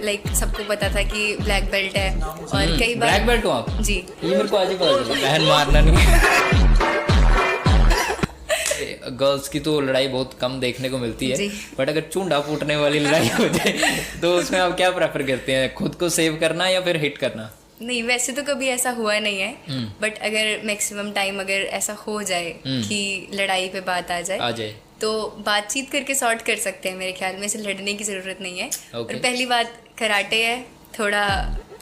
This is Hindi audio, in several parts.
लाइक सबको पता था कि ब्लैक बेल्ट है और कई बार ब्लैक बेल्ट हो आप? जी ये मेरे को आज ही पता चला। बहन मारना नहीं। गर्ल्स की तो लड़ाई बहुत कम देखने को मिलती है, बट अगर चूंडा फूटने वाली लड़ाई हो जाए तो उसमें आप क्या प्रेफर करते हैं, खुद को सेव करना या फिर हिट करना? नहीं, वैसे तो कभी ऐसा हुआ नहीं है, बट अगर मैक्सिमम टाइम अगर ऐसा हो जाए कि लड़ाई पे बात आ जाए तो बातचीत करके सॉर्ट कर सकते हैं मेरे ख्याल में, इसे लड़ने की ज़रूरत नहीं है। और पहली बात कराटे है, थोड़ा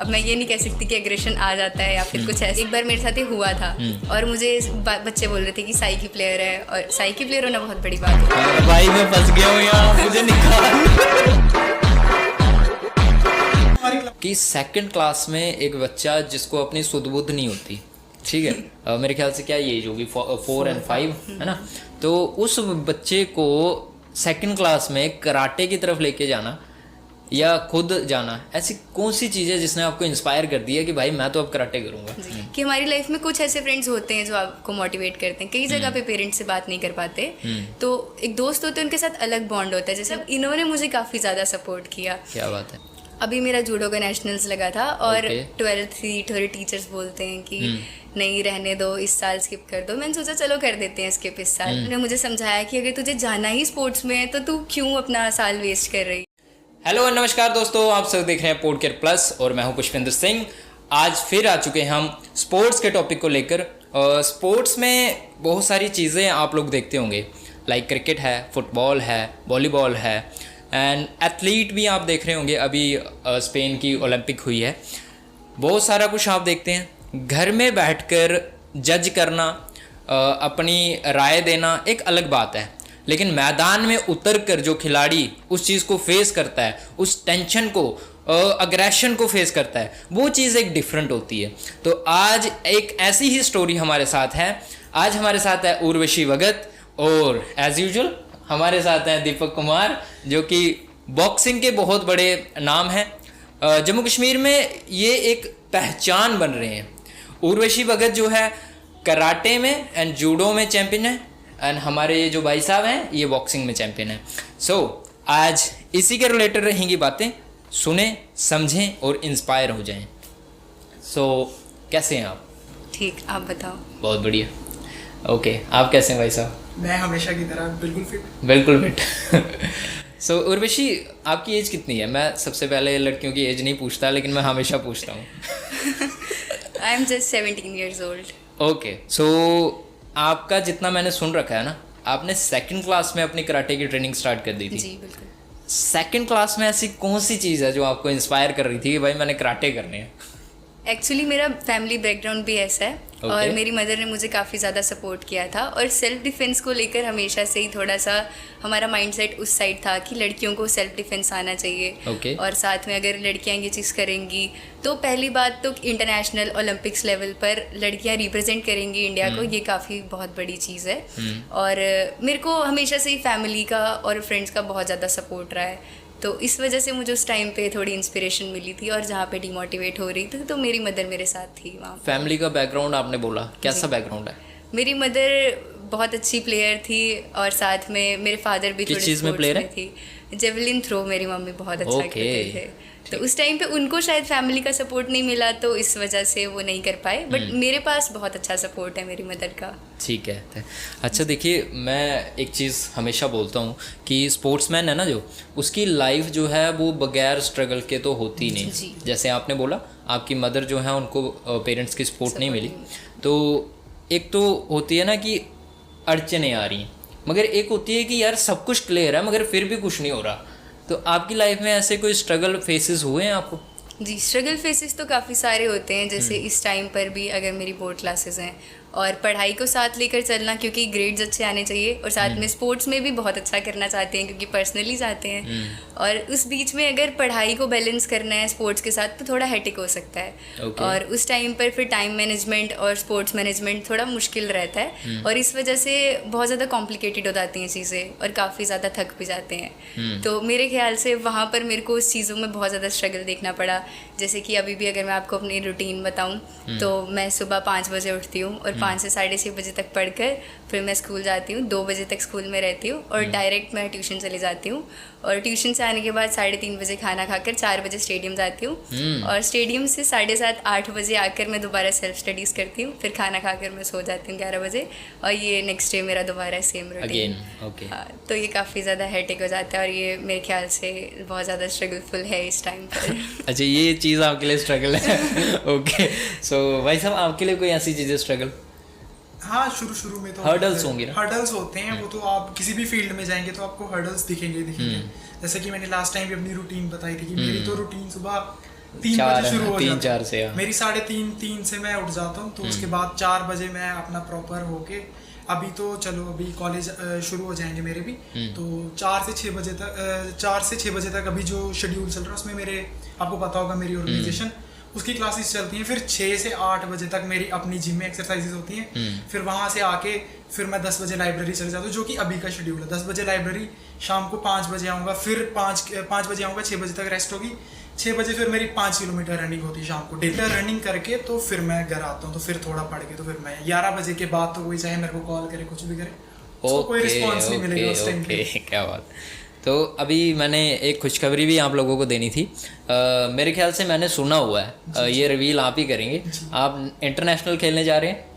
अब मैं ये नहीं कह सकती कि एग्रेशन आ जाता है या फिर कुछ ऐसा। एक बार मेरे साथ ये हुआ था और मुझे बच्चे बोल रहे थे कि साई की प्लेयर है, और साई की प्लेयर होना बहुत बड़ी बात है। भाई मैं फंस गया हूँ यहाँ, मुझे निकाल। कि सेकंड क्लास में एक बच्चा जिसको अपनी सुध बुद्ध नहीं होती, ठीक है, मेरे ख्याल से क्या एज होगी 4 और 5 है ना, तो उस बच्चे को सेकंड क्लास में कराटे की तरफ लेके जाना या खुद जाना, ऐसी कौन सी चीज़ है जिसने आपको इंस्पायर कर दिया कि भाई मैं तो अब कराटे करूँगा? कि हमारी लाइफ में कुछ ऐसे फ्रेंड्स होते हैं जो आपको मोटिवेट करते हैं। कई जगह पे पेरेंट्स से बात नहीं कर पाते, तो एक दोस्त होते हैं, उनके साथ अलग बॉन्ड होता है। जैसे इन्होंने मुझे काफ़ी ज़्यादा सपोर्ट किया। क्या बात है। अभी मेरा जूडो का नेशनल्स लगा था और 12th थी, थोड़े टीचर्स बोलते हैं कि नहीं रहने दो, इस साल स्किप कर दो। मैंने सोचा चलो कर देते हैं स्किप इस साल। उन्होंने मुझे समझाया कि अगर तुझे जाना ही स्पोर्ट्स में है तो तू क्यों अपना साल वेस्ट कर रही। हेलो नमस्कार दोस्तों, आप सब देख रहे हैं पॉडकेस्ट प्लस और मैं हूं पुष्पेंद्र सिंह। आज फिर आ चुके हैं हम स्पोर्ट्स के टॉपिक को लेकर। स्पोर्ट्स में बहुत सारी चीज़ें आप लोग देखते होंगे, लाइक क्रिकेट है, फुटबॉल है, वॉलीबॉल है, एंड एथलीट भी आप देख रहे होंगे। अभी स्पेन की ओलंपिक हुई है, बहुत सारा कुछ आप देखते हैं। घर में बैठकर जज करना, अपनी राय देना एक अलग बात है, लेकिन मैदान में उतर कर जो खिलाड़ी उस चीज़ को फेस करता है, उस टेंशन को, अग्रेशन को फेस करता है, वो चीज़ एक डिफरेंट होती है। तो आज एक ऐसी ही स्टोरी हमारे साथ है। आज हमारे साथ है उर्वशी भगत और एज यूजुअल हमारे साथ हैं दीपक कुमार, जो कि बॉक्सिंग के बहुत बड़े नाम हैं। जम्मू कश्मीर में ये एक पहचान बन रहे हैं। उर्वशी भगत जो है कराटे में एंड जूडो में चैंपियन है, एंड हमारे ये जो भाई साहब हैं ये बॉक्सिंग में चैंपियन है। सो आज इसी के रिलेटेड रहेंगी बातें, सुने, समझें और इंस्पायर हो जाएं। सो कैसे हैं आप? ठीक, आप बताओ। बहुत बढ़िया। ओके, आप कैसे हैं भाई साहब? मैं हमेशा की तरह बिल्कुल फिट। बिल्कुल फिट। सो उर्वशी, आपकी एज कितनी है? मैं सबसे पहले लड़कियों की एज नहीं पूछता, लेकिन मैं हमेशा पूछता हूँ। I am just 17 years old। Okay, so आपका जितना मैंने सुन रखा है ना, आपने सेकंड क्लास में अपनी कराटे की ट्रेनिंग स्टार्ट कर दी थी। जी बिल्कुल। सेकंड क्लास में ऐसी कौन सी चीज़ है जो आपको इंस्पायर कर रही थी कि भाई मैंने कराटे करने हैं? एक्चुअली मेरा फैमिली बैकग्राउंड भी ऐसा है और मेरी मदर ने मुझे काफ़ी ज़्यादा सपोर्ट किया था, और सेल्फ डिफेंस को लेकर हमेशा से ही थोड़ा सा हमारा माइंडसेट उस साइड था कि लड़कियों को सेल्फ डिफेंस आना चाहिए। और साथ में अगर लड़कियां ये चीज़ करेंगी तो पहली बात तो इंटरनेशनल ओलंपिक्स लेवल पर लड़कियां रिप्रेजेंट करेंगी इंडिया को, ये काफ़ी बहुत बड़ी चीज़ है। और मेरे को हमेशा से ही फैमिली का और फ्रेंड्स का बहुत ज़्यादा सपोर्ट रहा है, तो इस वजह से मुझे उस टाइम पे थोड़ी इंस्पिरेशन मिली थी। और जहाँ पे डिमोटिवेट हो रही थी तो मेरी मदर मेरे साथ थी वहाँ। फैमिली का बैकग्राउंड आपने बोला, कैसा बैकग्राउंड है? मेरी मदर बहुत अच्छी प्लेयर थी और साथ में मेरे फादर भी किस चीज़ में प्लेयर है? थी। जेवलिन थ्रो मेरी मम्मी बहुत अच्छा करते थे। तो उस टाइम पे उनको शायद फैमिली का सपोर्ट नहीं मिला, तो इस वजह से वो नहीं कर पाए, बट मेरे पास बहुत अच्छा सपोर्ट है मेरी मदर का। ठीक है। अच्छा देखिए, मैं एक चीज़ हमेशा बोलता हूँ कि स्पोर्ट्समैन है ना जो, उसकी लाइफ जो है वो बगैर स्ट्रगल के तो होती नहीं। जैसे आपने बोला आपकी मदर जो है उनको पेरेंट्स की सपोर्ट नहीं मिली, तो एक तो होती है ना कि अड़चने आ रही हैं, मगर एक होती है कि यार सब कुछ क्लियर है मगर फिर भी कुछ नहीं हो रहा। तो आपकी लाइफ में ऐसे कोई स्ट्रगल फेसेस हुए हैं आपको? जी, स्ट्रगल फेसेस तो काफ़ी सारे होते हैं। जैसे इस टाइम पर भी अगर मेरी बोर्ड क्लासेस हैं और पढ़ाई को साथ लेकर चलना, क्योंकि ग्रेड्स अच्छे आने चाहिए, और साथ में स्पोर्ट्स में भी बहुत अच्छा करना चाहते हैं क्योंकि पर्सनली चाहते हैं, और उस बीच में अगर पढ़ाई को बैलेंस करना है स्पोर्ट्स के साथ तो थोड़ा हेटिक हो सकता है। और उस टाइम पर फिर टाइम मैनेजमेंट और स्पोर्ट्स मैनेजमेंट थोड़ा मुश्किल रहता है, और इस वजह से बहुत ज़्यादा कॉम्प्लिकेटेड हो जाती हैं चीज़ें और काफ़ी ज़्यादा थक भी जाते हैं। तो मेरे ख्याल से वहाँ पर मेरे को उस चीज़ों में बहुत ज़्यादा स्ट्रगल देखना पड़ा। जैसे कि अभी भी अगर मैं आपको अपनी रूटीन बताऊँ तो मैं सुबह 5 बजे उठती हूँ और 5 से 6:30 बजे तक पढ़कर फिर मैं स्कूल जाती हूँ, 2 बजे तक स्कूल में रहती हूँ और डायरेक्ट मैं ट्यूशन चली जाती हूँ। और ट्यूशन से आने के बाद 3:30 बजे खाना खाकर 4 बजे स्टेडियम जाती हूँ और स्टेडियम से 7:30-8 बजे आकर मैं दोबारा सेल्फ स्टडीज़ करती हूँ, फिर खाना खाकर मैं सो जाती हूँ 11 बजे और ये नेक्स्ट डे मेरा दोबारा सेम रूटीन। Again okay. तो ये काफ़ी ज़्यादा हेक्टिक हो जाता है और ये मेरे ख्याल से बहुत ज़्यादा स्ट्रगलफुल है इस टाइम पर। अच्छा, ये चीज़ आपके लिए स्ट्रगल है। ओके, सो भाई साहब आपके लिए कोई ऐसी चीज़ें स्ट्रगल? हाँ, शुरू में तो हर्डल्स होंगे ना? हर्डल्स होते हैं, वो तो आप किसी भी फील्ड में जाएंगे तो आपको हर्डल्स दिखेंगे। जैसे कि मैंने लास्ट टाइम भी अपनी रूटीन बताई थी कि मेरी तो रूटीन सुबह 3 बजे शुरू हो जाती है। 3-4 से मेरी 3:30 से मैं उठ जाता हूँ, तो उसके बाद 4 बजे मैं अपना प्रॉपर होके, अभी तो चलो अभी कॉलेज शुरू हो जाएंगे मेरे भी, तो 4 से 6 बजे तक अभी जो शेड्यूल चल रहा है उसमें मेरे, आपको पता होगा मेरी ऑर्गेनाइजेशन, उसकी क्लासेस चलती हैं। फिर 6 से 8 बजे तक मेरी अपनी जिम में एक्सरसाइजेज होती हैं। फिर वहाँ से आके फिर मैं 10 बजे लाइब्रेरी चले जाता हूँ, जो कि अभी का शेड्यूल है। 10 बजे लाइब्रेरी, शाम को 5 बजे आऊँगा, फिर 5 बजे आऊँगा, 6 बजे तक रेस्ट होगी। 6 बजे फिर मेरी 5 किलोमीटर रनिंग होती है शाम को डेली। रनिंग करके तो फिर मैं घर आता हूँ, तो फिर थोड़ा पढ़ के तो फिर मैं 11 बजे के बाद तो कोई चाहे मेरे को कॉल करे, कुछ भी करे, उसको कोई रिस्पॉन्स नहीं मिलेगा उस टाइम पे। क्या बात। तो अभी मैंने एक खुशखबरी भी आप लोगों को देनी थी। मेरे ख्याल से मैंने सुना हुआ है, ये रिवील आप ही करेंगे, आप इंटरनेशनल खेलने जा रहे हैं?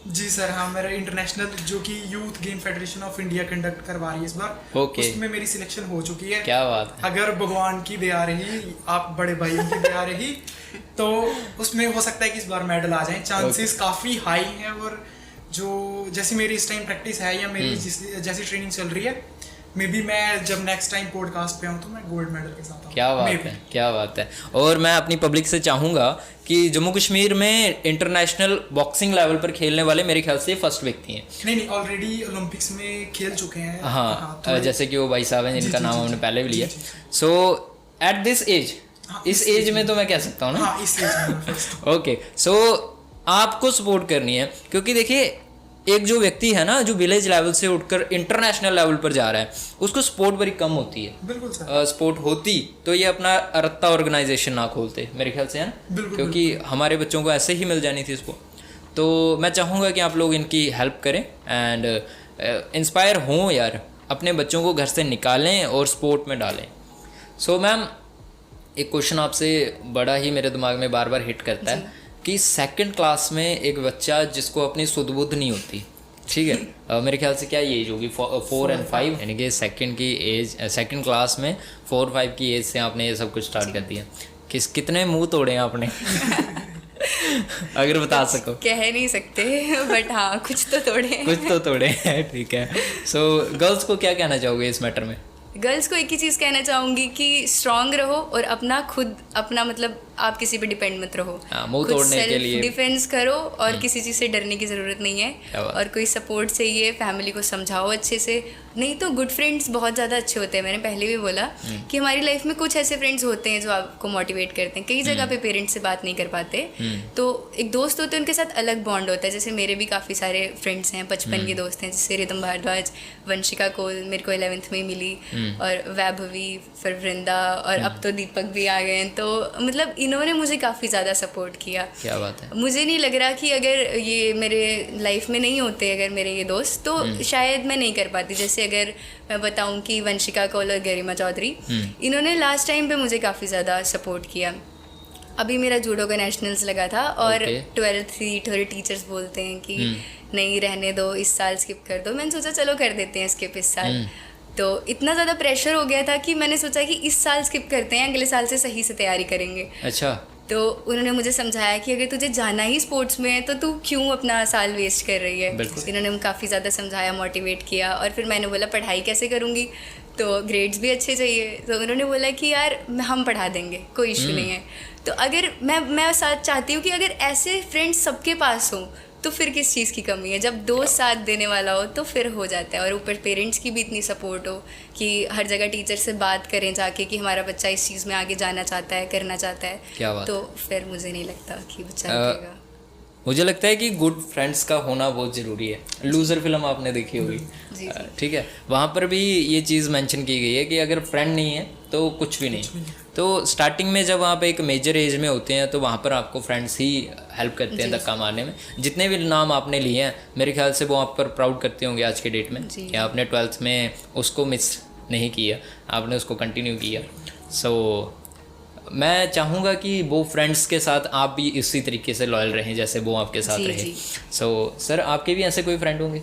जी सर, हाँ, मेरा इंटरनेशनल जो कि youth game federation of India conduct करवा रही है इस बार। ओके। उसमें मेरी सिलेक्शन हो चुकी है। क्या बात है। अगर भगवान की दया रही, आप बड़े भाइयों की दया रही, तो उसमें हो सकता है कि इस बार मेडल आ जाए। चांसेस काफ़ी हाई हैं। और जो जैसी मेरी इस टाइम प्रैक्टिस है या मेरी जैसी ट्रेनिंग चल रही है, मे बी मैं जब नेक्स्ट टाइम पॉडकास्ट पे आऊँ तो मैं गोल्ड मेडल के साथ आऊँ। क्या बात है, क्या बात है। और मैं अपनी पब्लिक से चाहूँगा कि जम्मू कश्मीर में इंटरनेशनल बॉक्सिंग लेवल पर खेलने वाले मेरे ख्याल से फर्स्ट व्यक्ति हैं। नहीं, ऑलरेडी ओलंपिक्स में खेल चुके हैं। हाँ, जैसे कि वो भाई साहब हैं जिनका नाम हमने पहले भी लिया। सो एट दिस एज, इस एज में तो मैं कह सकता हूँ ना। हाँ, इस एज में। ओके, सो आपको सपोर्ट करनी है, क्योंकि देखिए एक जो व्यक्ति है ना, जो विलेज लेवल से उठकर इंटरनेशनल लेवल पर जा रहा है, उसको सपोर्ट बड़ी कम होती है। बिल्कुल सर। सपोर्ट होती तो ये अपना रत्ता ऑर्गेनाइजेशन ना खोलते, मेरे ख्याल से, है ना? क्योंकि हमारे बच्चों को ऐसे ही मिल जानी थी इसको। तो मैं चाहूँगा कि आप लोग इनकी हेल्प करें एंड इंस्पायर हों यार, अपने बच्चों को घर से निकालें और स्पोर्ट में डालें। सो मैम, एक क्वेश्चन आपसे बड़ा ही मेरे दिमाग में बार बार हिट करता है कि 2nd क्लास में एक बच्चा जिसको अपनी सुध बुद्ध नहीं होती, ठीक है, मेरे ख्याल से क्या एज होगी, 4 और 5, यानी कि 2nd क्लास में 4-5 की एज से आपने ये सब कुछ स्टार्ट कर दिया। कितने मुंह तोड़े हैं आपने? अगर बता सको। कह नहीं सकते, बट हाँ, कुछ तो तोड़े हैं। ठीक है। सो गर्ल्स को क्या कहना चाहोगे इस मैटर में? गर्ल्स को एक ही चीज़ कहना चाहूँगी कि स्ट्रांग रहो और अपना मतलब आप किसी पे डिपेंड मत रहो। मुंह तोड़ने के लिए डिफेंस करो और किसी चीज़ से डरने की ज़रूरत नहीं है। और कोई सपोर्ट चाहिए, फैमिली को समझाओ अच्छे से। नहीं तो गुड फ्रेंड्स बहुत ज़्यादा अच्छे होते हैं। मैंने पहले भी बोला कि हमारी लाइफ में कुछ ऐसे फ्रेंड्स होते हैं जो आपको मोटिवेट करते हैं। कई जगह पे पेरेंट्स से बात नहीं कर पाते, तो एक दोस्त होते हैं, उनके साथ अलग बॉन्ड होता है। जैसे मेरे भी काफ़ी सारे फ्रेंड्स हैं, बचपन के दोस्त हैं, जैसे रिदम भारद्वाज, वंशिका कोल मेरे को 11th में मिली, और वैभवी, फिर वृंदा, और अब तो दीपक भी आ गए हैं। तो मतलब इन्होंने मुझे काफ़ी ज़्यादा सपोर्ट किया। क्या बात है। मुझे नहीं लग रहा कि अगर ये मेरे लाइफ में नहीं होते, अगर मेरे ये दोस्त, तो शायद मैं नहीं कर पाती। जैसे अगर मैं बताऊं कि वंशिका कौल और गरिमा चौधरी, इन्होंने लास्ट टाइम पे मुझे काफ़ी ज़्यादा सपोर्ट किया। अभी मेरा जूडो का नेशनल्स लगा था और 12th थी, थोड़े टीचर्स बोलते हैं कि नहीं रहने दो, इस साल स्किप कर दो। मैंने सोचा चलो कर देते हैं स्किप इस साल। तो इतना ज़्यादा प्रेशर हो गया था कि मैंने सोचा कि इस साल स्किप करते हैं, अगले साल से सही से तैयारी करेंगे। अच्छा। तो उन्होंने मुझे समझाया कि अगर तुझे जाना ही स्पोर्ट्स में है तो तू क्यों अपना साल वेस्ट कर रही है। इन्होंने काफ़ी ज़्यादा समझाया, मोटिवेट किया। और फिर मैंने बोला पढ़ाई कैसे करूँगी, तो ग्रेड्स भी अच्छे चाहिए। तो उन्होंने बोला कि यार हम पढ़ा देंगे, कोई इशू नहीं है। तो अगर मैं साथ चाहती हूँ कि अगर ऐसे फ्रेंड्स सबके पास हों तो फिर किस चीज़ की कमी है। जब दोस्त साथ देने वाला हो तो फिर हो जाता है। और ऊपर पेरेंट्स की भी इतनी सपोर्ट हो कि हर जगह टीचर से बात करें जाके कि हमारा बच्चा इस चीज़ में आगे जाना चाहता है, करना चाहता है, क्या बात। तो फिर मुझे नहीं लगता कि बच्चा रुकेगा। मुझे लगता है कि गुड फ्रेंड्स का होना बहुत ज़रूरी है। लूज़र फिल्म आपने देखी होगी, ठीक है, वहाँ पर भी ये चीज़ मेंशन की गई है कि अगर फ्रेंड नहीं है तो कुछ भी नहीं। तो स्टार्टिंग में जब आप एक मेजर एज में होते हैं तो वहाँ पर आपको फ्रेंड्स ही हेल्प करते हैं धक्का मारने में। जितने भी नाम आपने लिए हैं मेरे ख्याल से वो आप पर प्राउड करते होंगे आज के डेट में कि आपने 12th में उसको मिस नहीं किया, आपने उसको कंटिन्यू किया। सो मैं चाहूँगा कि वो फ्रेंड्स के साथ आप भी इसी तरीके से लॉयल रहें जैसे वो आपके साथ जी, रहे। जी। सो सर आपके भी ऐसे कोई फ्रेंड होंगे?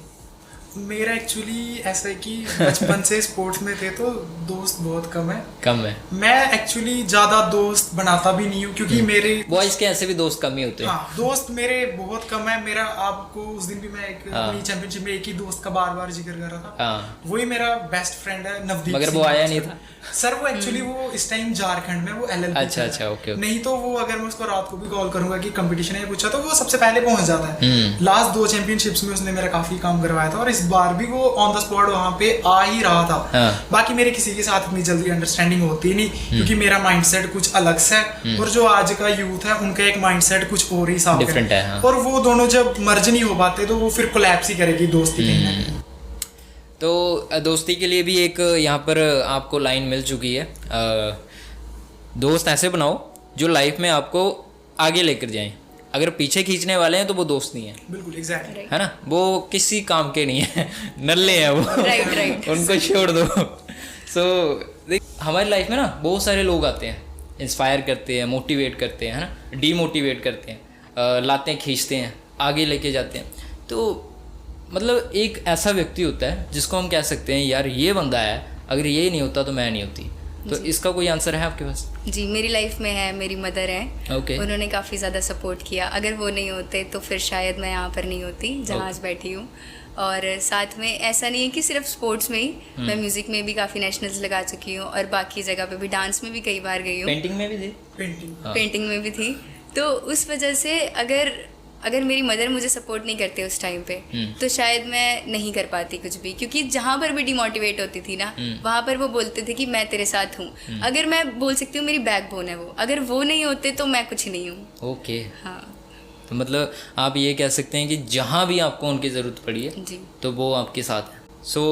मेरा एक्चुअली ऐसा है कि बचपन से स्पोर्ट्स में थे तो दोस्त बहुत कम है। कम है? मैं एक्चुअली ज़्यादा दोस्त बनाता भी नहीं हूँ क्योंकि मेरे बॉयज़ के ऐसे भी दोस्त कम ही होते हैं। हाँ दोस्त मेरे बहुत कम है। मेरा आपको उस दिन भी मैं अपनी चैंपियनशिप में एक ही दोस्त का बार बार जिक्र कर रहा था, हाँ, वही मेरा बेस्ट फ्रेंड है नवदीप मगर सिंह। वो आया नहीं था सर वो एक्चुअली वो इस टाइम झारखंड में वो LLB अच्छा अच्छा, ओके। नहीं तो वो अगर मैं उसको रात को भी कॉल करूंगा कि कंपटीशन है पूछा तो वो सबसे पहले पहुंच जाता है। लास्ट 2 चैंपियनशिप्स में उसने मेरा काफी काम करवाया था और इस बार भी वो ऑन द स्पॉट वहां पे आ ही रहा था। हाँ। बाकी मेरे किसी के साथ इतनी जल्दी अंडरस्टैंडिंग होती नहीं क्योंकि मेरा माइंडसेट कुछ अलग सा है और जो आज का यूथ है उनका एक माइंडसेट कुछ और ही साफ Different है, हाँ। और वो दोनों जब मर्ज नहीं हो पाते तो वो फिर कोलैप्स ही करेगी दोस्ती कहीं ना कहीं। तो दोस्ती के लिए भी एक यहाँ पर आपको लाइन मिल चुकी है, दोस्त ऐसे बनाओ जो लाइफ में आपको आगे लेकर जाएं। अगर पीछे खींचने वाले हैं तो वो दोस्त नहीं है। बिल्कुल एग्जैक्टली, है ना, वो किसी काम के नहीं है, नल्ले हैं वो। राइट। उनको छोड़ दो। सो देख हमारी लाइफ में ना बहुत सारे लोग आते हैं, इंस्पायर करते हैं, मोटिवेट करते हैं, है ना, डीमोटिवेट करते हैं, लाते हैं, खींचते हैं, आगे लेके जाते हैं। तो मतलब एक ऐसा व्यक्ति होता है जिसको हम कह सकते हैं यार ये बंदा है, अगर ये नहीं होता तो मैं नहीं होती। तो इसका कोई आंसर है आपके पास? जी, मेरी लाइफ में है, मेरी मदर है। ओके। उन्होंने काफ़ी ज़्यादा सपोर्ट किया। अगर वो नहीं होते तो फिर शायद मैं यहाँ पर नहीं होती जहाँ आज बैठी हूँ। और साथ में ऐसा नहीं है कि सिर्फ स्पोर्ट्स में ही, मैं म्यूज़िक में भी काफ़ी नेशनल्स लगा चुकी हूँ और बाकी जगह पे भी, डांस में भी कई बार गई हूँ, पेंटिंग में भी थी? पेंटिंग में भी थी। तो उस वजह से अगर मेरी मदर मुझे सपोर्ट नहीं करते उस टाइम पे तो शायद मैं नहीं कर पाती कुछ भी, क्योंकि जहाँ पर भी डिमोटिवेट होती थी ना वहाँ पर वो बोलते थे कि मैं तेरे साथ हूँ। अगर मैं बोल सकती हूँ मेरी बैकबोन है वो, अगर वो नहीं होते तो मैं कुछ नहीं हूँ। ओके। हाँ तो मतलब आप ये कह सकते हैं कि जहाँ भी आपको उनकी ज़रूरत पड़ी है जी, तो वो आपके साथ है। सो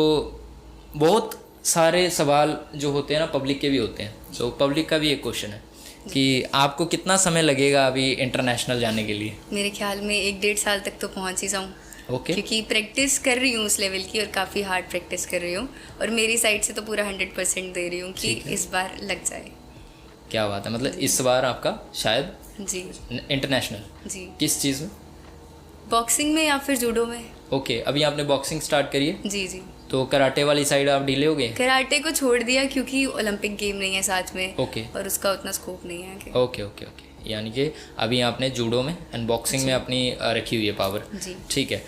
बहुत सारे सवाल जो होते हैं ना पब्लिक के भी होते हैं। सो पब्लिक का भी एक क्वेश्चन है कि आपको कितना समय लगेगा अभी इंटरनेशनल जाने के लिए? मेरे ख्याल में 1-1.5 साल तक तो पहुँच ही जाऊँ। ओके। क्योंकि प्रैक्टिस कर रही हूँ उस लेवल की और काफ़ी हार्ड प्रैक्टिस कर रही हूँ और मेरी साइड से तो पूरा 100% दे रही हूँ कि इस बार लग जाए। क्या बात है, मतलब इस बार आपका शायद जी इंटरनेशनल जी, किस चीज़ में? बॉक्सिंग में या फिर जूडो में। ओके, अभी आपने बॉक्सिंग स्टार्ट करी है जी जी, तो कराटे वाली साइड आप डीले हो गए? कराटे को छोड़ दिया क्योंकि ओलंपिक गेम नहीं है साथ में। ओके। और उसका उतना स्कोप नहीं है आगे। ओके ओके ओके, यानी कि अभी आपने जूडो में एंड बॉक्सिंग में अपनी रखी हुई है पावर। जी। ठीक है।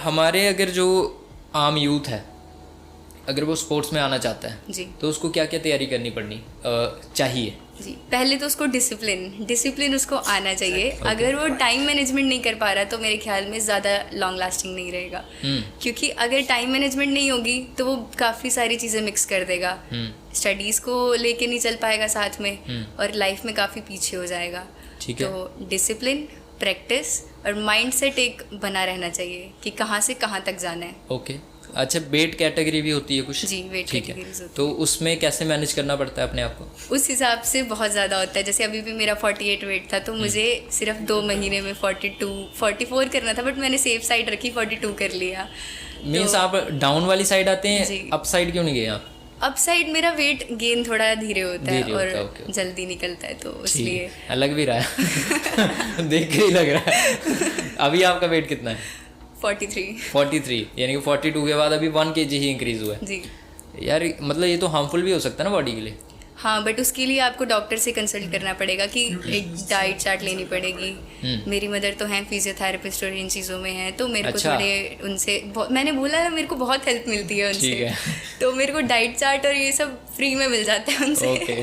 हमारे अगर जो आम यूथ है अगर वो स्पोर्ट्स में आना चाहता है जी तो उसको क्या क्या तैयारी करनी पड़नी चाहिए? जी, पहले तो उसको डिसिप्लिन उसको आना चाहिए। अगर वो टाइम मैनेजमेंट नहीं कर पा रहा तो मेरे ख्याल में ज़्यादा लॉन्ग लास्टिंग नहीं रहेगा। क्योंकि अगर टाइम मैनेजमेंट नहीं होगी तो वो काफ़ी सारी चीज़ें मिक्स कर देगा, स्टडीज़ को लेके नहीं चल पाएगा साथ में और लाइफ में काफ़ी पीछे हो जाएगा। ठीक है। तो डिसिप्लिन, प्रैक्टिस और माइंडसेट एक बना रहना चाहिए कि कहाँ से कहाँ तक जाना है। ओके। अच्छा, वेट कैटेगरी भी होती है कुछ? जी, वेट ठीक है। कैटेगरीज होती तो उसमें कैसे मैनेज करना पड़ता है अपने आप को? उस हिसाब से बहुत ज़्यादा होता है। जैसे अभी भी मेरा 48 वेट था तो मुझे सिर्फ 2 महीने में 44 करना था, बट मैंने सेफ साइड रखी, 42 कर लिया। मीन्स आप डाउन वाली साइड आते जी। हैं, अप साइड क्यों नहीं गए आप? अप साइड मेरा वेट गेन थोड़ा धीरे होता है धीरे और होता है, ओके। जल्दी निकलता है तो ठीक इसलिए। है, लग भी रहा है देख के ही लग रहा है। अभी आपका वेट कितना है? 43, यानी कि 42 के बाद अभी 1 kg ही इंक्रीज हुआ है। जी यार मतलब ये तो हार्मफुल भी हो सकता है ना बॉडी के लिए? हाँ, बट उसके लिए आपको डॉक्टर से कंसल्ट करना पड़ेगा कि एक डाइट चार्ट लेनी पड़ेगी। मेरी मदर तो हैं फिजियोथेरेपिस्ट और इन चीज़ों में हैं तो मेरे अच्छा। को थोड़े उनसे मैंने बोला ना मेरे को बहुत हेल्प मिलती है ठीक उनसे। है। तो मेरे को डाइट चार्ट और ये सब फ्री में मिल जाता है उनसे। ओके।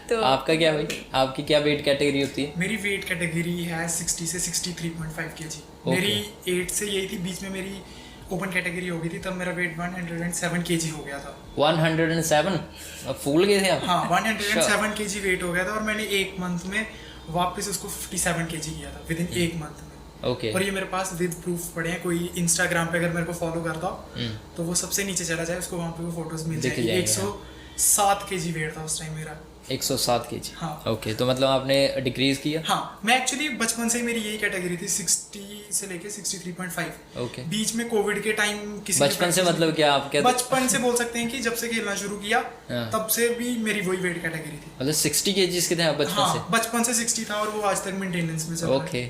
तो आपका क्या भाई, आपकी क्या वेट कैटेगरी होती है? मेरी वेट कैटेगरी है 60 से 63.5 kg। Okay. मेरी 8 से यही थी, बीच में मेरी ओपन कैटेगरी हो गई थी, तब मेरा वेट 107 kg हो गया था। 107? अब फूल गए थे आप? हाँ 107 kg वेट हो गया था और मैंने 1 मंथ में वापस उसको 57 kg किया था विद इन 1 मंथ में। ओके। और ये मेरे पास विद प्रूफ पड़े हैं, कोई इंस्टाग्राम पे अगर मेरे को फॉलो करता हो तो वो सबसे नीचे चला जाए, उसको वहाँ पे वो फोटोज मिल दिख जाएगी। जाएगी, 107 kg वेट था उस टाइम मेरा। 107 केजी। हाँ। ओके, तो मतलब आपने डिक्रीज किया। हाँ, मैं एक्चुअली बचपन से ही मेरी यही कैटेगरी थी, 60 से लेके 63.5। ओके। बीच में कोविड के टाइम किसी ने बचपन से practice मतलब नहीं क्या आप की। क्या बचपन से बोल सकते हैं कि जब से खेलना शुरू किया हाँ। तब से भी मेरी वही वेट कैटेगरी थी। मतलब 60 केजीज के थे आप बचपन हाँ, से? बचपन से 60 था और वो आज तक मेंटेनेंस में चल रहा है। ओके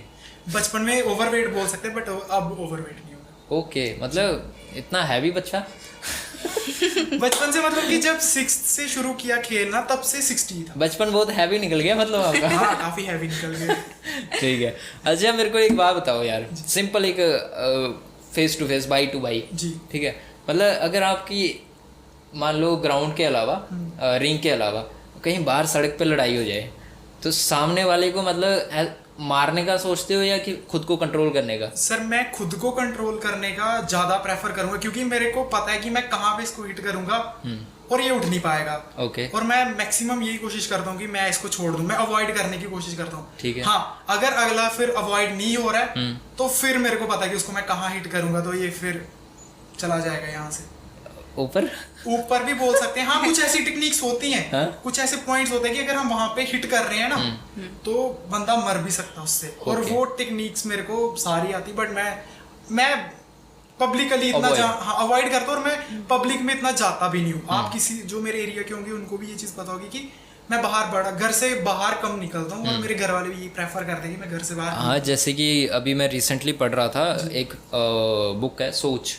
बचपन में ओवरवेट बोल सकते हैं बट अब ओवरवेट नहीं होगा। ओके, मतलब इतना हैवी बच्चा। बचपन से मतलब कि जब 6 से शुरू किया खेलना तब से 60 था। बचपन बहुत हैवी निकल गया मतलब आपका। हाँ, काफी हैवी निकल गया। ठीक है। अच्छा मेरे को एक बात बताओ यार, सिंपल एक face to face, by to by, जी। ठीक है, मतलब अगर आपकी मान लो ग्राउंड के अलावा रिंग के अलावा कहीं बाहर सड़क पे लड़ाई हो जाए तो सामने वाले को मतलब मारने का सोचते हो या कि खुद को कंट्रोल करने का? सर मैं खुद को कंट्रोल करने का ज्यादा प्रेफर करूंगा क्योंकि मेरे को पता है कि मैं कहाँ पे इसको हिट करूंगा और ये उठ नहीं पाएगा। ओके। और मैं मैक्सिमम यही कोशिश करता हूँ कि मैं इसको छोड़ दूं, मैं अवॉइड करने की कोशिश करता हूँ। ठीक है। हाँ, अगर अगला फिर अवॉइड नहीं हो रहा है तो फिर मेरे को पता है कि उसको मैं कहाँ हिट करूंगा तो ये फिर चला जाएगा यहाँ से। ऊपर भी बोल सकते हैं। हाँ, कुछ ऐसी टेक्निक्स होती हैं। हाँ? कुछ ऐसे पॉइंट्स होते हैं कि अगर हम वहां पे हिट कर रहे हैं ना तो बंदा मर भी सकता है उससे। और Okay. वो टेक्निक्स मेरे को सारी आती बट मैं पब्लिकली इतना अवॉइड करता हूँ और मैं पब्लिक में इतना जाता भी नहीं हूँ। आप किसी जो मेरे एरिया के होंगे उनको भी ये चीज पता होगी कि मैं घर से बाहर कम निकलता हूँ और मेरे घर वाले भी ये प्रेफर करते हैं कि मैं घर से बाहर हाँ, जैसे कि अभी मैं रिसेंटली पढ़ रहा था, एक बुक है सोच,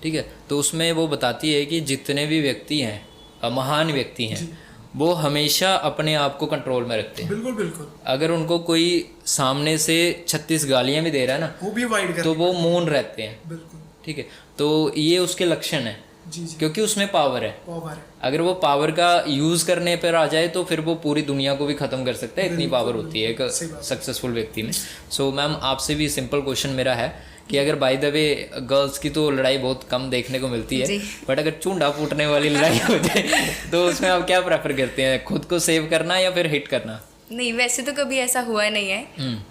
ठीक है, तो उसमें वो बताती है कि जितने भी व्यक्ति हैं, महान व्यक्ति हैं, वो हमेशा अपने आप को कंट्रोल में रखते हैं। बिल्कुल बिल्कुल। अगर उनको कोई सामने से 36 गालियां भी दे रहा है ना वो भी अवॉइड कर तो वो मौन रहते हैं। बिल्कुल। ठीक है, तो ये उसके लक्षण है जी जी। क्योंकि उसमें पावर है। पावर है। अगर वो पावर का यूज करने पर आ जाए तो फिर वो पूरी दुनिया को भी खत्म कर सकता है, इतनी बिल्कुल, पावर होती है एक सही बात है। सक्सेसफुल व्यक्ति में। सो मैम आपसे भी सिंपल क्वेश्चन मेरा है कि अगर बाय द वे गर्ल्स की तो लड़ाई बहुत कम देखने को मिलती है, जी। बट अगर चूंडा फूटने वाली लड़ाई हो जाए तो उसमें आप क्या प्रेफर करते हैं, खुद को सेव करना या फिर हिट करना? नहीं, वैसे तो कभी ऐसा हुआ नहीं है,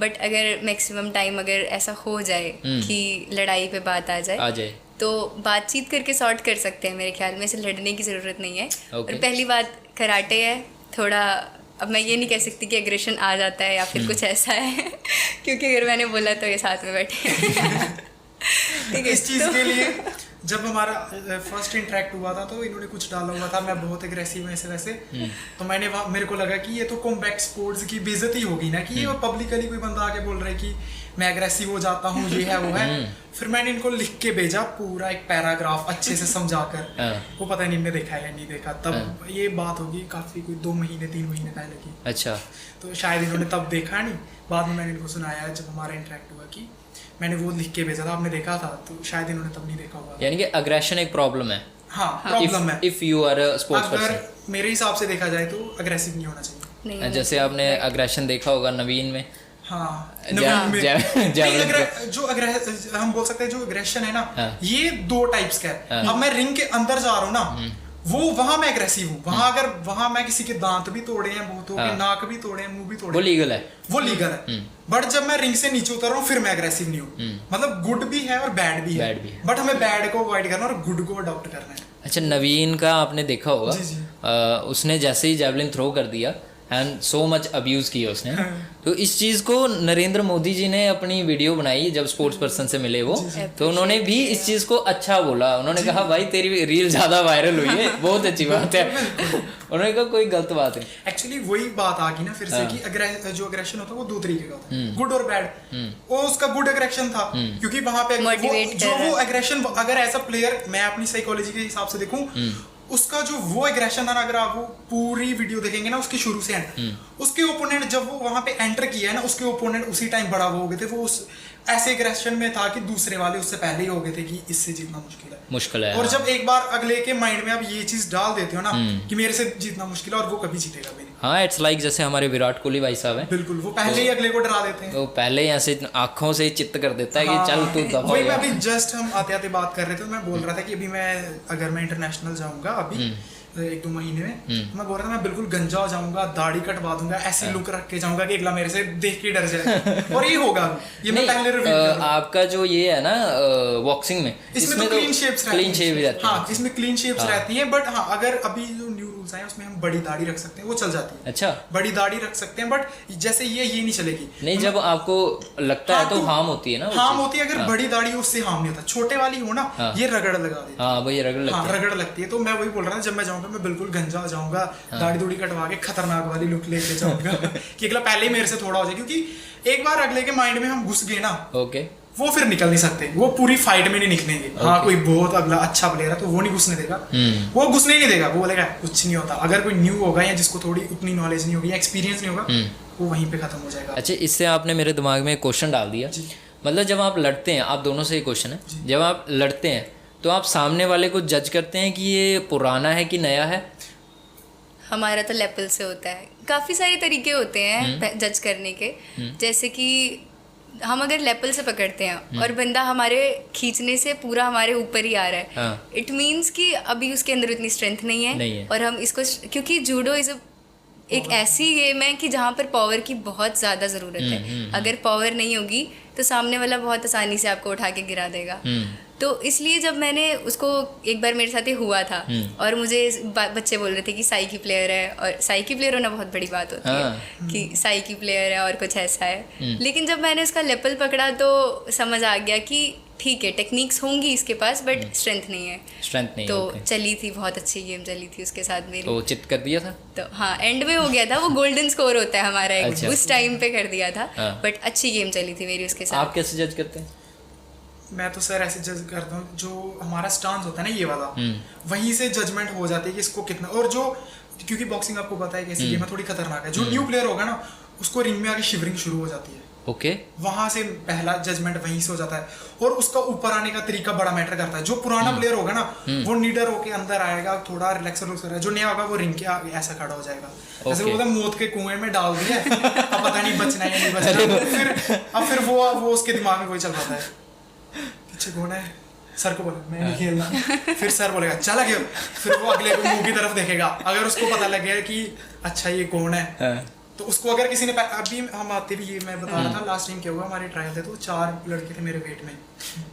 बट अगर मैक्सिमम टाइम अगर ऐसा हो जाए कि लड़ाई पे बात आ जाए तो बातचीत करके सॉर्ट कर सकते हैं। मेरे ख्याल में इसे लड़ने की ज़रूरत नहीं है। और पहली बात कराटे है, थोड़ा अब मैं ये नहीं कह सकती कि एग्रेशन आ जाता है या फिर कुछ ऐसा है क्योंकि अगर मैंने बोला तो ये साथ में बैठे ठीक है। इस चीज के लिए जब हमारा फर्स्ट इंटरेक्ट हुआ था तो इन्होंने कुछ डाला हुआ था, मैं बहुत एग्रेसिव ऐसे वैसे, तो मेरे को लगा कि ये तो कॉम्बैट स्पोर्ट्स की बेइज्जती होगी ना कि ये पब्लिकली कोई बंदा आके बोल रहा है कि मैं एग्रेसिव हो जाता हूँ, ये है वो है। फिर मैंने इनको लिख के भेजा पूरा एक पैराग्राफ अच्छे से समझाकर। वो पता नहीं इनने देखा है या नहीं देखा, तब ये बात होगी काफी कोई 2 महीने 3 महीने पहले की। अच्छा, तो शायद इन्होंने तब देखा नहीं, बाद में मैंने इनको सुनाया जब हमारा इंटरेक्ट हुआ कि मैंने वो लिख के भेजा था, आपने देखा था, तो शायद इन्होंने तब नहीं देखा होगा। यानी कि अग्रेशन एक प्रॉब्लम है। हाँ, प्रॉब्लम है। If you are a sports अगर पर्सन, मेरे हिसाब से देखा जाए तो अग्रेसिव नहीं होना चाहिए। नहीं, जैसे आपने अग्रेशन देखा होगा नवीन में। हाँ, जैवलिन नहीं, जो हम बोल सकते हैं जो अग्रेशन है ना, ये 2 टाइप्स का है। अब मैं रिंग के अंदर जा रहा हूँ ना, वो वहां मैं अग्रेसिव हूँ। वहां मैं किसी के दांत भी तोड़े हैं बहुतों के, नाक भी तोड़े हैं, मुंह भी तोड़े, वो लीगल है, वो लीगल है। बट जब मैं रिंग से नीचे उतर रहा हूँ फिर मैं अग्रेसिव नहीं हूँ। मतलब गुड भी है और बैड भी है, बट हमें बैड को अवॉइड करना और गुड को अडॉप्ट करना है। अच्छा, नवीन का आपने देखा होगा, जी, जी। उसने जैसे ही जैवलिन थ्रो कर दिया एंड सो मच अब्यूज किया उसने, तो इस चीज को नरेंद्र मोदी जी ने अपनी वीडियो बनाई जब स्पोर्ट्स पर्सन से मिले वो, तो उन्होंने भी इस चीज को अच्छा बोला। उन्होंने कहा भाई तेरी रील ज्यादा वायरल हुई है, बहुत अच्छी बात है। उन्होंने कहा कोई गलत बात नहीं। एक्चुअली वही बात आ गई ना फिर से कि जो अग्रेशन होता है वो 2 तरीके का होता है, गुड और बैड। वो उसका गुड अग्रेशन था क्योंकि वहां पे वो अग्रेशन, अगर एज अ प्लेयर मैं अपनी साइकोलॉजी के हिसाब से देखूं, उसका जो वो एग्रेशन था ना, अगर आप वो पूरी वीडियो देखेंगे ना उसके शुरू से एंड, उसके ओपोनेंट जब वो वहां पे एंटर किया है ना, उसके ओपोनेंट उसी टाइम बड़ा हो गए थे। वो उस ऐसे एग्रेशन में था कि दूसरे वाले उससे पहले ही हो गए थे कि इससे जीतना मुश्किल है। और जब एक बार अगले के माइंड में आप ये चीज डाल देते हो ना कि मेरे से जीतना मुश्किल है, और वो कभी जीतेगा भी नहीं। हाँ, इट्स लाइक जैसे हमारे विराट कोहली भाई साहब हैं, बिल्कुल, वो पहले ही अगले को डरा देते हैं। वो पहले ही ऐसे आंखों से चित्त कर देता है कि चल तू दफा हो वही मैं जा। अभी जस्ट हम आते आते बात कर रहे थे, तो मैं बोल रहा था कि अभी अगर मैं इंटरनेशनल जाऊंगा अभी 1-2 महीने में, तो मैं बोल रहा था मैं बिल्कुल गंजा हो जाऊंगा, दाढ़ी कटवा दूंगा, ऐसी लुक रख के जाऊंगा कि अगला मेरे से देख के डर जाए। और ये होगा, ये मैं पहले रिवील कर रहा हूं। आपका जो ये है ना बॉक्सिंग में, इसमें तो क्लीन शेप्स रहती हैं। क्लीन शेप रहती है। हाँ, इसमें क्लीन शेप्स रहती हैं, बट हाँ, अगर अभी जो न्यू रूल्स रूल्स आए उसमें हम बड़ी दाढ़ी रख सकते हैं, वो चल जाती है। अच्छा, बड़ी दाढ़ी रख सकते हैं, बट जैसे ये नहीं चलेगी। नहीं जब आपको लगता है तो हार्म होती है ना, हार्म होती है। अगर बड़ी दाढ़ी हो उससे हार्म नहीं होता, छोटे वाली हो ना ये रगड़ लगा देती है। हाँ भाई रगड़ लगती है। रगड़ लगती है। तो मैं वही बोल रहा था, जब मैं जाऊंगा मैं बिल्कुल गंजा हो जाऊंगा, दाढ़ी दूढ़ी कटवा के खतरनाक वाली लुक लेके जाऊंगा कि अगला पहले ही मेरे से थोड़ा हो जाए, क्योंकि एक बार अगले के माइंड में हम घुस गए ना, ओके, वो फिर निकल नहीं सकते, वो पूरी फाइट में नहीं निकलेंगे। हाँ कोई बहुत अगला अच्छा प्लेयर है तो वो नहीं घुसने देगा, वो घुसने ही नहीं देगा, वो बोलेगा कुछ नहीं होता। अगर कोई न्यू होगा या जिसको थोड़ी उतनी नॉलेज नहीं होगी या एक्सपीरियंस नहीं होगा, वो वहीं पे खत्म हो जाएगा। अच्छा, इससे आपने मेरे दिमाग में एक क्वेश्चन डाल दिया। मतलब जब आप लड़ते हैं, आप दोनों से एक क्वेश्चन है, जब आप लड़ते हैं तो आप सामने वाले को जज करते हैं कि ये पुराना है कि नया है? हमारा तो लेवल से होता है, काफ़ी सारे तरीके होते हैं जज करने के। जैसे कि हम अगर लेवल से पकड़ते हैं और बंदा हमारे खींचने से पूरा हमारे ऊपर ही आ रहा है, इट मीन्स कि अभी उसके अंदर उतनी स्ट्रेंथ नहीं है। और हम इसको, क्योंकि जूडो इज एक ऐसी गेम है कि जहाँ पर पावर की बहुत ज़्यादा ज़रूरत है। अगर पावर नहीं होगी तो सामने वाला बहुत आसानी से आपको उठा के गिरा देगा। तो इसलिए जब मैंने उसको, एक बार मेरे साथ ही हुआ था और मुझे बच्चे बोल रहे थे कि साई की प्लेयर है, और साई की प्लेयर होना बहुत बड़ी बात होती है कि साई की प्लेयर है और कुछ ऐसा है। लेकिन जब मैंने उसका लेवल पकड़ा तो समझ आ गया कि ठीक है, टेक्निक्स होंगी इसके पास बट स्ट्रेंथ नहीं है। स्ट्रेंथ नहीं तो है, चली थी, बहुत अच्छी गेम चली थी उसके साथ मेरी। तो चिट कर दिया था? तो हाँ, एंड में हो गया था, वो गोल्डन स्कोर होता है हमारा एक, अच्छा। उस टाइम पे कर दिया था। बट अच्छी गेम चली थी मेरी उसके साथ। आप कैसे जज करते हैं? मैं तो सर ऐसे जज करता हूँ, जो हमारा स्टांस होता है ना ये वाला, वहीं से जजमेंट हो जाती है कि इसको कितना। और जो, क्योंकि बॉक्सिंग आपको पता है कैसी गेम है, थोड़ी खतरनाक है। जो न्यू प्लेयर होगा ना उसको रिंग में आके शिवरिंग शुरू हो जाती है। ओके, वहां से पहला जजमेंट वहीं से हो जाता है। और उसका ऊपर आने का तरीका बड़ा मैटर करता है। जो पुराना प्लेयर होगा ना वो निडर होके अंदर आएगा, थोड़ा रिलैक्स करेगा। जो नया होगा वो रिंग के आगे ऐसा खड़ा हो जाएगा, जैसे वो मौत के कुएं में डाल दिया अब पता नहीं बचना है या नहीं बचना। फिर वो उसके दिमाग में वही चल रहा है, पीछे कौन है, सर को बोले मैं नहीं खेलना। फिर सर बोलेगा चला गया, फिर वो अगले को मुंह की तरफ देखेगा। अगर उसको पता लग गया कि अच्छा ये कौन है, तो उसको अगर किसी ने, अभी हम आते भी, ये मैं बता रहा था लास्ट टाइम क्या हुआ, हमारे ट्रायल थे तो 4 लड़के थे मेरे वेट में।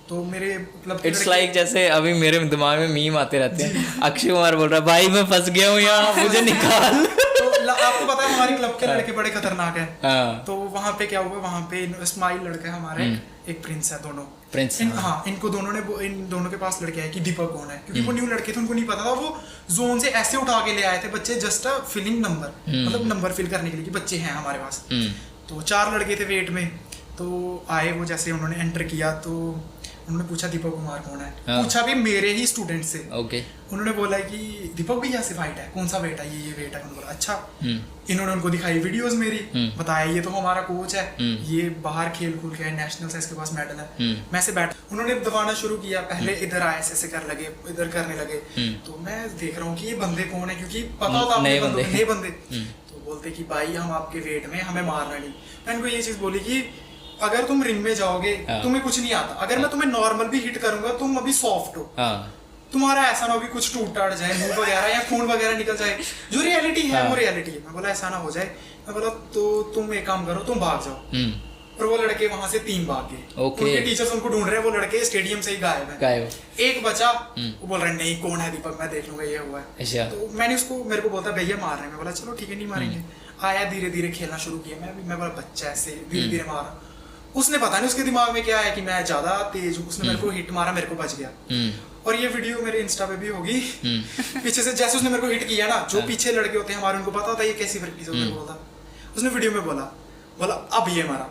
तो मेरे क्लब, इट्स लाइक जैसे अभी मेरे दिमाग में मीम आते रहते हैं, अक्षय कुमार बोल रहा है भाई मैं फंस गया हूँ यहाँ, मुझे निकाल। तो आपको पता है हमारे क्लब के लड़के बड़े खतरनाक है। तो वहाँ पे क्या हुआ, वहाँ पे स्माइल लड़का है हमारा, एक प्रिंस है, दोनों प्रिंस। हाँ, इनको दोनों ने, इन दोनों के पास लड़के आए कि दीपक कौन है, क्योंकि वो न्यू लड़के थे, उनको नहीं पता था। वो जोन से ऐसे उठा के ले आए थे बच्चे, जस्ट फिलिंग नंबर, मतलब नंबर फिल करने के लिए कि बच्चे हैं हमारे पास। तो 4 लड़के थे वेट में। तो आए वो, जैसे उन्होंने एंटर किया तो उन्होंने पूछा दीपक कुमार कौन है। पूछा भी मेरे ही स्टूडेंट से। ओके, उन्होंने बोला कि दीपक भैया से फाइट है, कौन सा वेट है, ये वेट है। उन्होंने बोला अच्छा। इन्होंने उनको दिखाई वीडियोस मेरी, बताया ये तो हमारा कोच है, ये बाहर खेल कूद के है, नेशनल से इसके पास मेडल है। मैं से बैठ, उन्होंने दबाना शुरू किया। पहले इधर आए, ऐसे कर लगे, इधर करने लगे। तो मैं देख रहा हूँ कि ये बंदे कौन है, क्योंकि पता होता नए बंदे। तो बोलते कि भाई हम आपके वेट में, हमें मारना नहीं। मैं इनको ये चीज बोली कि अगर तुम रिंग में जाओगे तुम्हें कुछ नहीं आता। अगर मैं तुम्हें नॉर्मल भी हिट करूंगा, तुम अभी सॉफ्ट हो, तुम्हारा ऐसा ना हो कि कुछ टूट टाट जाए, मुंह वगैरह या खून वगैरह निकल जाए। जो रियलिटी है वो रियलिटी है। मैं बोला ऐसा ना हो जाए। मैं बोला तो तुम एक काम करो, तुम भाग जाओ। और वो लड़के वहां से 3 भाग गए। उनके टीचर्स उनको ढूंढ रहे हैं, वो लड़के स्टेडियम से ही गायब है। एक बचा, वो बोल रहे नहीं कौन है दीपक, मैं देख लूंगा ये हुआ है। तो मैंने उसको, मेरे को बोलता भैया मार रहे हैं। मैं बोला चलो ठीक है, नहीं मारेंगे। आया, धीरे धीरे खेलना शुरू किया। मैं बोला बच्चा ऐसे धीरे धीरे मारा। उसने पता नहीं उसके दिमाग में क्या है कि मैं ज्यादा तेज हूँ। उसने मेरे को हिट मारा, मेरे को बच गया। और ये वीडियो मेरे इंस्टा पे भी होगी। पीछे से जैसे उसने मेरे को हिट किया ना, जो पीछे लड़के होते हैं हमारे, उनको पता होता है ये कैसी प्रैक्टिस होती है। बोलता उसने वीडियो में बोला अब ये मारा,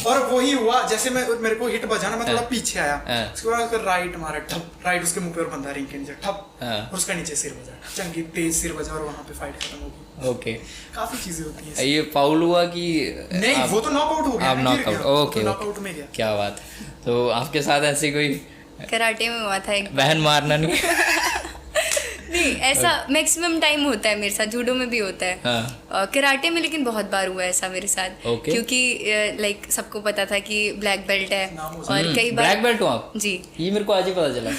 और वही हुआ। जैसे मेरे को हिट बजा ना, मैं थोड़ा पीछे आया, उसके बाद उसका राइट मारा, ठप, राइट उसके मुंह पे, और बंदा रिंग के नीचे ठप, और उसका नीचे सिर बजा, चंगी तेज सिर बजा, और वहां पे फाइट खत्म हो गई। ओके, काफी चीजें होती हैं। ये फाउल हुआ कि नहीं? वो तो नॉकआउट हो गया। आप नॉकआउट, ओके, नॉकआउट में गया। क्या बात। तो आपके साथ ऐसी कोई कराटे में हुआ था एक बहन मारना नहीं? नहीं, ऐसा मैक्सिमम टाइम होता है मेरे साथ, जूडो में भी होता है। कराटे में लेकिन बहुत बार हुआ है ऐसा मेरे साथ। क्योंकि लाइक सबको पता था कि ब्लैक बेल्ट है, और कई बार ब्लैक बेल्ट हो आप? जी, ये मेरे को आज ही पता चला।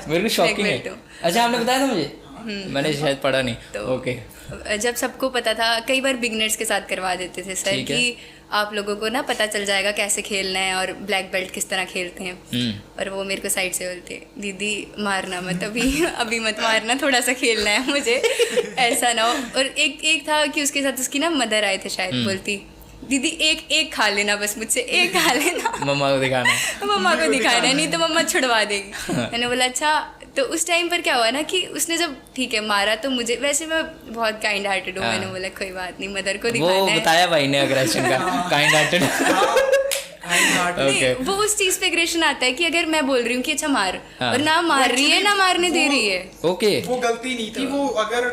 मेरे को शॉकिंग है। अच्छा, आपने बताया था मुझे? मैंने शायद पढ़ा नहीं। ओके, जब सबको पता था, कई बार बिगनर्स के साथ करवा देते थे सर ठीक है। कि आप लोगों को ना पता चल जाएगा कैसे खेलना है और ब्लैक बेल्ट किस तरह खेलते हैं। और वो मेरे को साइड से बोलते, दीदी मारना मत अभी, अभी मत मारना, थोड़ा सा खेलना है मुझे, ऐसा ना हो। और एक था कि उसके साथ उसकी ना मदर आए थे शायद, बोलती दीदी एक खा लेना, बस मुझसे एक खा लेना, मम्मा को दिखाना है। मम्मा को दिखाना है, नहीं तो मम्मा छुड़वा देगी। मैंने बोला अच्छा। तो उस टाइम पर क्या हुआ ना कि उसने जब ठीक है मारा तो मुझे, वैसे मैं बहुत काइंड हार्टेड हूँ, मैंने बोला कोई बात नहीं, मदर को दिखाना वो है। बताया भाई ने अग्रेशन का, काइंड हार्टेड। नहीं, वो उस चीज पे एग्रेशन आता है कि अगर मैं बोल रही हूँ कि अच्छा मार, हाँ। और ना मार रही है ना मारने दे रही है। ओके, वो गलती नहीं थी। वो अगर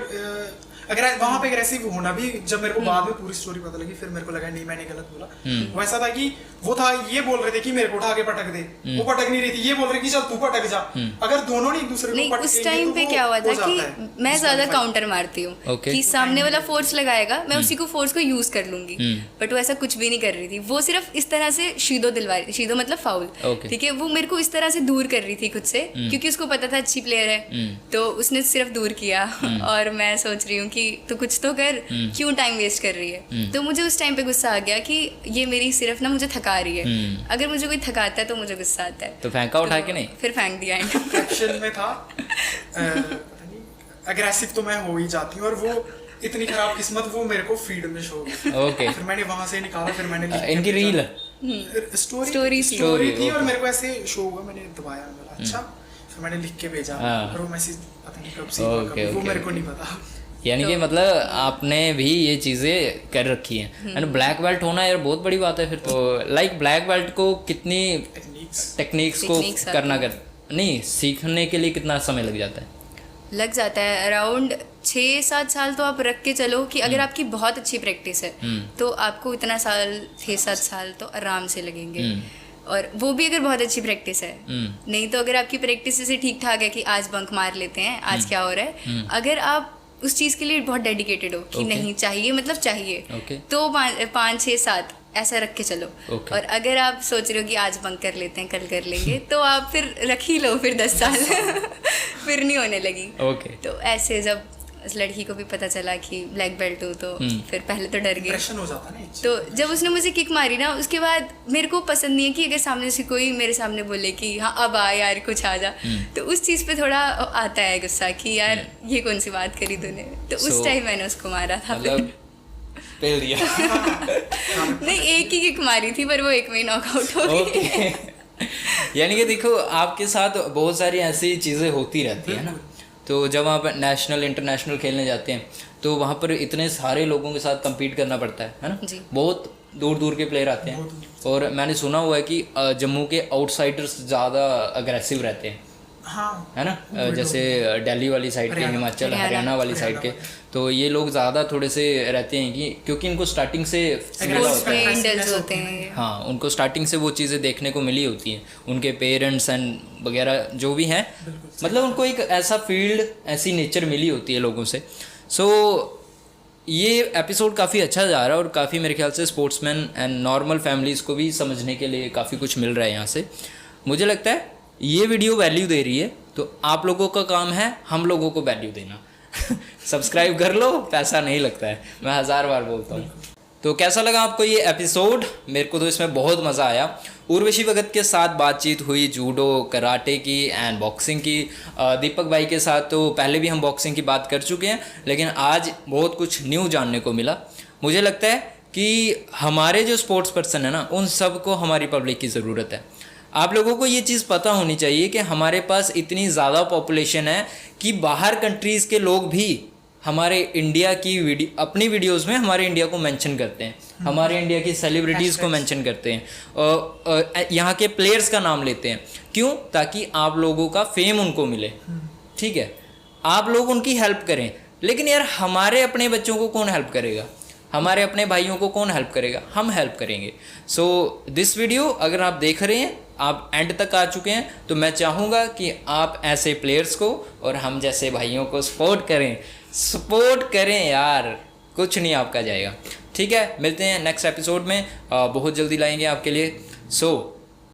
वहां पे अग्रेसिव होना भी, जब मेरे को बाद में पूरी स्टोरी पता लगी, फिर मेरे को लगा नहीं मैंने गलत बोला। वो ऐसा था कि वो था, ये बोल रहे थे कि मेरे को उठा के पटक दे, वो पटक नहीं रही थी, ये बोल रहे कि चल तू पटक जा। अगर दोनों ने एक दूसरे को नहीं, पटकेंगे उस टाइम तो पे वो क्या हुआ हो था जाता है। कि मैं ज्यादा काउंटर मारती हूँ Okay. कि सामने वाला फोर्स लगाएगा, मैं उसी को फोर्स को यूज कर लूंगी, बट वो ऐसा कुछ भी नहीं कर रही थी। वो सिर्फ इस तरह से शीदो दिलवा रही, शीदो मतलब फाउल, Okay. ठीक है। वो मेरे को इस तरह से दूर कर रही थी खुद से, क्योंकि उसको पता था अच्छी प्लेयर है, तो उसने सिर्फ दूर किया। और मैं सोच रही हूँ कि तो कुछ तो कर, क्यों टाइम वेस्ट कर रही है। तो मुझे उस टाइम पे गुस्सा आ गया कि ये मेरी सिर्फ ना मुझे थका रही है। अगर मुझे कोई थकाता है तो मुझे गुस्सा आता है। तो फेंका उठा के नहीं? फिर फेंक दिया। एक्शन में था, अग्रेसिव तो मैं हो ही जाती हूँ, और वो इतनी खराब किस्मत, वो मेरे को फीड में शो हुई। ओके, फिर मैंने वहां से निकाला, फिर मैंने लिख के इनकी भेजा। रील स्टोरी स्टोरी थी, और okay. मेरे को ऐसे शो हुआ, मैंने दबाया, बोला अच्छा, फिर मैंने लिख के भेजा। हाँ। और वो मैसेज पता नहीं कब से हुआ, Okay, कभी, वो okay, मेरे को okay. नहीं पता। यानी कि मतलब आपने भी ये चीज़ें कर रखी हैं। एंड ब्लैक बेल्ट होना यार बहुत बड़ी बात है फिर तो। लाइक ब्लैक बेल्ट को कितनी टेक्निक्स को करना नहीं, सीखने के लिए कितना समय लग जाता है? लग जाता है अराउंड 6-7 साल तो आप रख के चलो कि अगर आपकी बहुत अच्छी प्रैक्टिस है तो आपको इतना साल 6-7 साल तो आराम से लगेंगे। और वो भी अगर बहुत अच्छी प्रैक्टिस है। नहीं तो अगर आपकी प्रैक्टिस जैसे ठीक ठाक है कि आज बंक मार लेते हैं, आज क्या हो रहा है, अगर आप उस चीज़ के लिए बहुत डेडिकेटेड हो कि नहीं चाहिए मतलब चाहिए, तो 5-6-7 ऐसा रख के चलो। और अगर आप सोच रहे हो कि आज बंक कर लेते हैं कल कर लेंगे, तो आप फिर रख ही लो फिर 10 साल फिर नहीं होने लगी। तो ऐसे जब उस लड़की को भी पता चला कि ब्लैक बेल्ट हूँ, तो फिर पहले तो डर गई। इंप्रेशन हो जाता ना। तो जब उसने मुझे किक मारी ना, उसके बाद मेरे को पसंद नहीं है कि अगर सामने से कोई मेरे सामने बोले कि हाँ अब आ यार कुछ आ जा, तो उस चीज़ पे थोड़ा आता है गुस्सा कि यार ये कौन सी बात करी तूने। तो उस टाइम मैंने उसको मारा था। पेल दिया। नहीं, एक ही किक मारी थी, पर वो एक में ही नॉकआउट हो गई। यानी कि देखो आपके साथ बहुत सारी ऐसी चीज़ें होती रहती है ना। तो जब आप नेशनल इंटरनेशनल खेलने जाते हैं तो वहाँ पर इतने सारे लोगों के साथ compete करना पड़ता है ना। बहुत दूर दूर के प्लेयर आते हैं, और मैंने सुना हुआ है कि जम्मू के आउटसाइडर्स ज़्यादा अग्रेसिव रहते हैं। हाँ, है ना, जैसे दिल्ली वाली साइड के, हिमाचल हरियाणा वाली साइड के, तो ये लोग ज़्यादा थोड़े से रहते हैं कि क्योंकि इनको स्टार्टिंग से मिला होता है। इंडल्ज होते हैं। हाँ, उनको स्टार्टिंग से वो चीज़ें देखने को मिली होती हैं, उनके पेरेंट्स एंड वगैरह जो भी हैं, मतलब उनको एक ऐसा फील्ड, ऐसी नेचर मिली होती है लोगों से। सो ये एपिसोड काफ़ी अच्छा जा रहा है, और काफ़ी मेरे ख्याल से स्पोर्ट्समैन एंड नॉर्मल फैमिलीज़ को भी समझने के लिए काफ़ी कुछ मिल रहा है यहाँ से। मुझे लगता है ये वीडियो वैल्यू दे रही है, तो आप लोगों का काम है हम लोगों को वैल्यू देना। सब्सक्राइब कर लो, पैसा नहीं लगता है, मैं 1000 बार बोलता हूँ। तो कैसा लगा आपको ये एपिसोड? मेरे को तो इसमें बहुत मज़ा आया। उर्वशी भगत के साथ बातचीत हुई जूडो, कराटे की एंड बॉक्सिंग की। दीपक भाई के साथ तो पहले भी हम बॉक्सिंग की बात कर चुके हैं, लेकिन आज बहुत कुछ न्यू जानने को मिला। मुझे लगता है कि हमारे जो स्पोर्ट्स पर्सन है ना, उन सबको हमारी पब्लिक की ज़रूरत है। आप लोगों को ये चीज़ पता होनी चाहिए कि हमारे पास इतनी ज़्यादा पॉपुलेशन है कि बाहर कंट्रीज़ के लोग भी हमारे इंडिया की अपनी वीडियोस में हमारे इंडिया को मेंशन करते हैं, हमारे इंडिया की सेलिब्रिटीज़ को मेंशन करते हैं, और यहाँ के प्लेयर्स का नाम लेते हैं। क्यों? ताकि आप लोगों का फेम उनको मिले। ठीक है, आप लोग उनकी हेल्प करें, लेकिन यार हमारे अपने बच्चों को कौन हेल्प करेगा? हमारे अपने भाइयों को कौन हेल्प करेगा? हम हेल्प करेंगे। सो दिस वीडियो अगर आप देख रहे हैं, आप एंड तक आ चुके हैं, तो मैं चाहूँगा कि आप ऐसे प्लेयर्स को और हम जैसे भाइयों को सपोर्ट करें यार, कुछ नहीं आपका जाएगा। ठीक है, मिलते हैं नेक्स्ट एपिसोड में, बहुत जल्दी लाएंगे आपके लिए। सो